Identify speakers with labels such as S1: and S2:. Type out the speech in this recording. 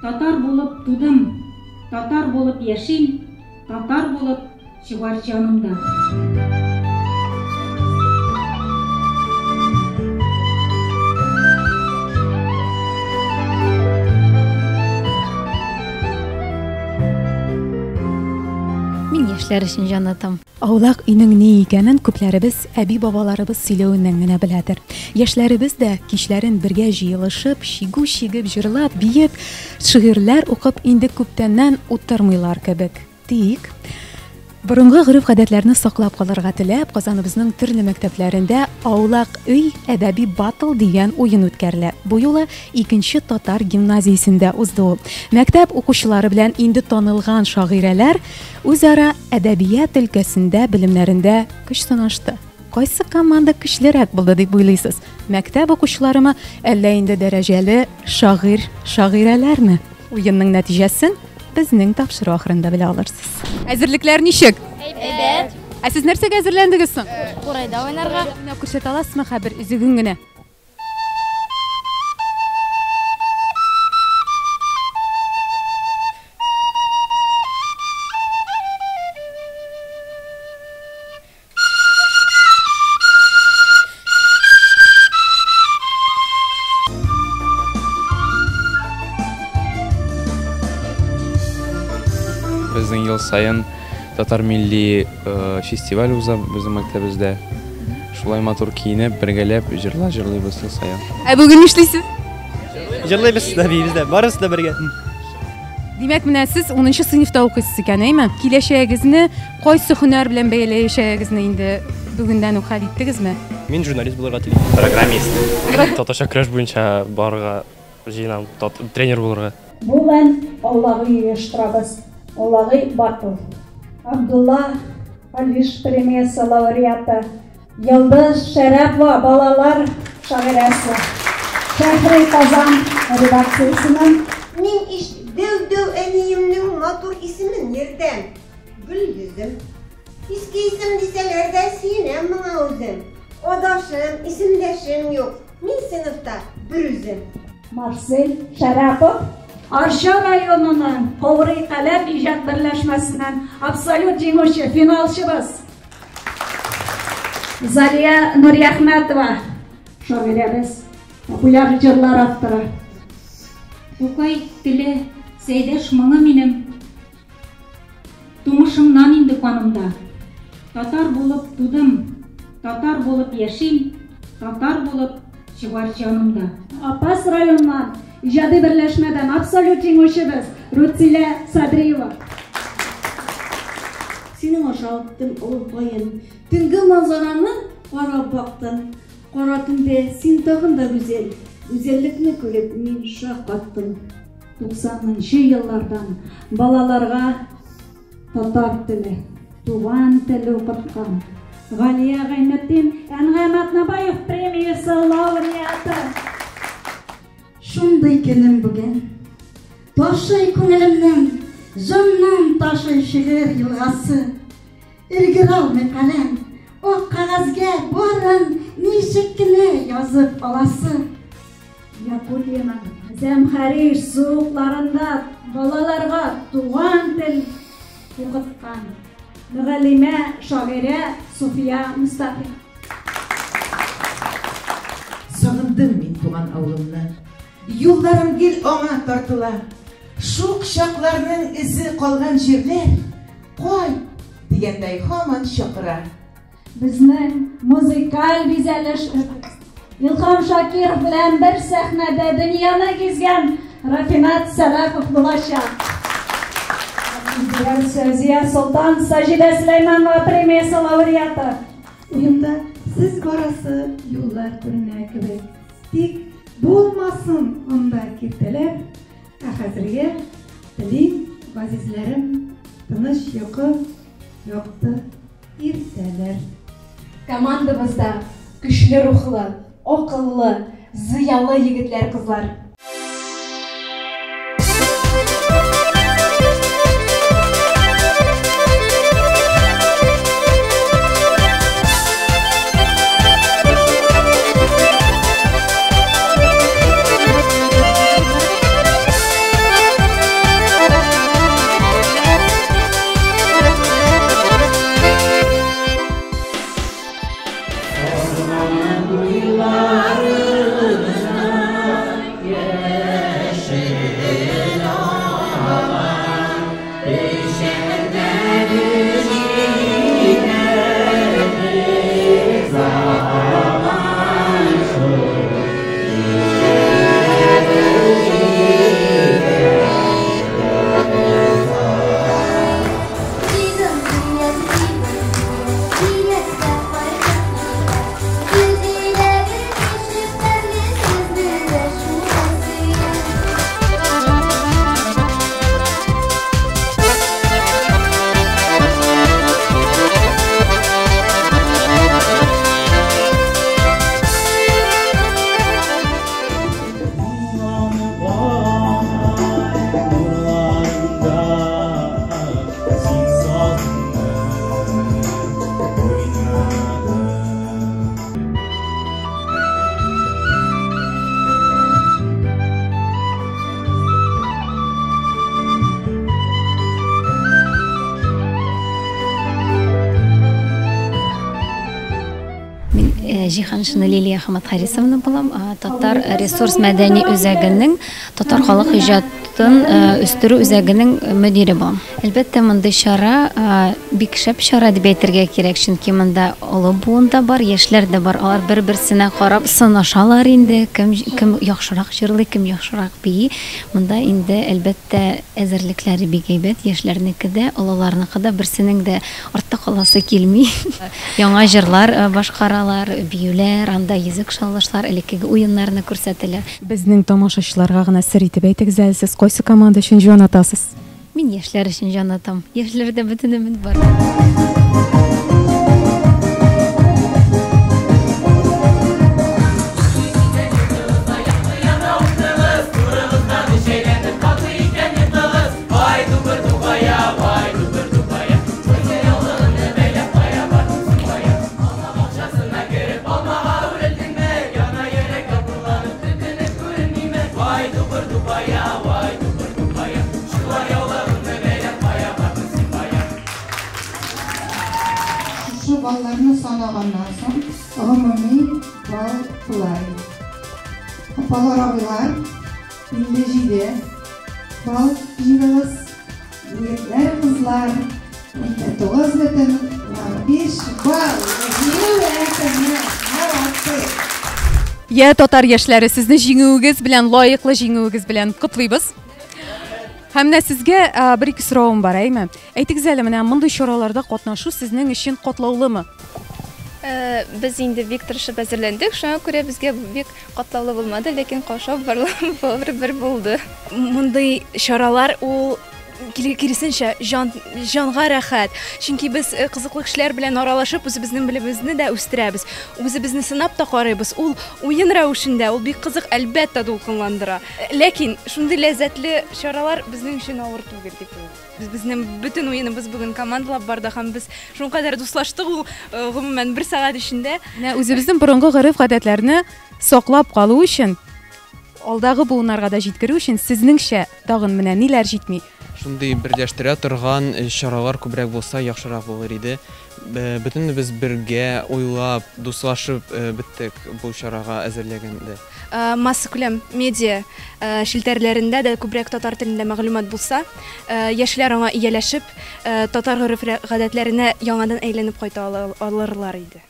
S1: Татар булып тудым, татар булып яшим, татар булып чыгар жанымда.
S2: Мин яшьләр өчен җанатам. Аулак өйнең ни икәнен күпләребез әби-бабаларыбыз сөйләвеннән генә беләдер. Яшьләребез дә кичләрен бергә җыелышып, шигү чигеп, җырлап, биеп, шигырьләр укып инде күптәннән утырмыйлар кебек. Тик борынгы гореф-гадәтләрне саклап калырга теләп, Казаныбызның төрле мәктәпләрендә аулак өй әдәби батл дигән уен үткәрелә. Бу юлы 2нче татар гимназиясендә узды ул. Мәктәп укучылары белән инде танылган шагыйрәләр үзара әдәбият өлкәсендә белемнәрендә көч сынашты. Кайсы команда көчлерәк булды дип уйлыйсыз? Мәктәп укучыларымы, әллә инде дәрәҗәле шагыйрәләрме? Уенның нәтиҗәсен безнең тапшыру ахырында белә алырсыз. Әзерлекләр ничек?
S3: Әйбәт.
S2: Ә сез нәрсәгә әзерләндегез соң?
S3: Курайда уйнарга.
S2: Күрсәтә аласызмы хәбер үзегең генә?
S4: Безнең ел сайын татар милли фестиваль уза безнең мәктәбездә. Шулай матур киенеп, бергәләп җырлыйбыз ел сайын.
S2: Ә бүген нишлисез?
S5: Җырлыйбыз да бибез дә, барысы да бергә.
S2: Димәк, менә сез 10нчы сыйныфта укыйсыз икән, әйме? Киләчәгегезне кайсы һөнәр белән бәяләячәгегезне инде бүгеннән үк хәл иттегезме?
S5: Мин журналист булырга телим. Программист. Татарча көрәш буенча барырга җыенам, тренер булырга.
S6: Бүген Аллагы оештырабыз. Аллагы батыл. Абдулла Алиш премиясы лауреаты, Йылдыз Шәрәпова балалар шагыйрәсе, Шәһри Казан редакциясеннән.
S7: Мин дәү әниемнең матур исемен йөртәм. Гөлйөзем. Иске исем дисәләр дә сөенәм моңа үзем. Адашым, исемдәшем юк. Мин сыйныфта бер үзем.
S6: Марсель Шәрәпов Арча районының Коврый Каләм иҗат берләшмәсеннән абсолют җиңүче, финалчыбыз. Зария Нуръәхмәтова, шагыйрәбез, популяр җырлар авторы.
S1: Тукай теле, Сәйдәш моңы минем, тумышымнан инде канымда. Татар булып тудым, татар булып яшим, татар булып чыгар жанымда.
S6: Апас районынан иҗади берләшмәдән абсолют җиңүчебез Рутилә Садриева.
S8: Синең ашалттым олпайын, төнге манзараны карап бактым. Кара төндә син тагын да гүзәл, гүзәллекне күреп мин шаккаттым.
S6: 90нчы еллардан балаларга татар теле, туган теле укыткан Галия Гайнетдин Әнгәм Атнабаев премиясы лауреаты.
S8: Шундай көнем бүген. Ташый күңелемнән, җаннан ташый шигырь елгасы. Өлгер алмый каләм, ак кагазгә барын ничек кенә язып аласы.
S6: Якутияның Зәмхәриш суыкларында балаларга туган тел укыткан мөгаллимә, шагыйрә Суфия Мустафина.
S9: Сагындым мин туган авылымны. Юлларым гел аңа тартыла. Шук чакларның изе калган җирләр, кай дигәндәй һаман чакыра.
S6: Безнең музыкаль бизәлеш Илһам Шакиров белән бер сәхнәдә дөньяны гизгән Рафинат Сәләфов булачак. Зия Солтан Саҗидә Сөләйманова премиясы лауреаты.
S8: Уенда сез барасы юллар күренә кебек. Тик булмасын анда киртәләр. Ә хәзергә телим, газизләрем, тыныч йокы, якты иртәләр.
S10: Командабызда көчле рухлы, акыллы, зыялы егетләр, кызлар.
S2: Җиһаншина Лилия Хаматхарисовна булам. Татар ресурс мәдәни үзәгенең татар халык иҗатын үстерү үзәгенең мөдире булам. Әлбәттә, мондай чара бик шәп чара дип әйтергә кирәк, чөнки монда олы буын да бар, яшьләр дә бар. Алар бер-берсенә карап сынашалар инде, кем яхшырак җырлый, кем яхшырак бии. Монда инде әлбәттә әзерлекләре бик әйбәт, яшьләрнеке дә, олыларныкы да, берсенең дә артта каласы килми. Яңа җырлар башкаралар, биюләр, анда йөзек шалышлар, элеккеге уеннарны күрсәтәләр. Безнең тамашачыларга гына сер итеп әйтегез, сез кайсы команда өчен җан атасыз? Мин яшьләр өчен җан атам. Яшьләрдә бөтен өмет бар.
S11: Балларны санаганнан соң гомуми бал булай. Апалар, абыйлар, 57 бал җыйгыз. Егетләр, кызлар, 9,5 бал.
S2: Я, татар яшьләре, сезне җиңүегез белән, лаеклы җиңүегез белән котлыйбыз. Һәм менә сезгә бер-ике соравым бар, әйме? Әйтегез әле, менә мондый чараларда катнашу сезнең өчен катлаулымы?
S3: Без инде бик тырышып әзерләндек, шуңа күрә безгә бик катлаулы булмады, ләкин каушау бер булды.
S10: Мондый чаралар ул киресенчә җанга рәхәт. Чөнки без кызыклы кешеләр белән аралашып, үзебезнең белемебезне дә үстерәбез. Үзебезне сынап та карыйбыз. Ул уен рәвешендә, ул бик кызык, әлбәттә дулкынландыра. Ләкин шундый ләззәтле чаралар безнең өчен авыр түгел дип уйлыйм. Безнең бөтен уеныбыз бүген командалап барды һәм без шуңкадәр дуслаштык, ул гомумән 1 сәгать эчендә.
S2: Үзебезнең борынгы гореф-гадәтләрне саклап калу өчен, алдагы буыннарга да җиткерү өчен сезнеңчә тагын менә ниләр җитми?
S12: Шундый берләштерә торган чаралар күбрәк булса яхшырак булыр иде. Бөтенебез бергә уйлап, дуслашып биттек бу чарага әзерләгәндә.
S10: Масса күләм медиа шелтәрләрендә дә күбрәк татар телендә мәгълүмат булса, яшьләр аңа ияләшеп, татар гореф-гадәтләренә яңадан әйләнеп кайта алырлар иде.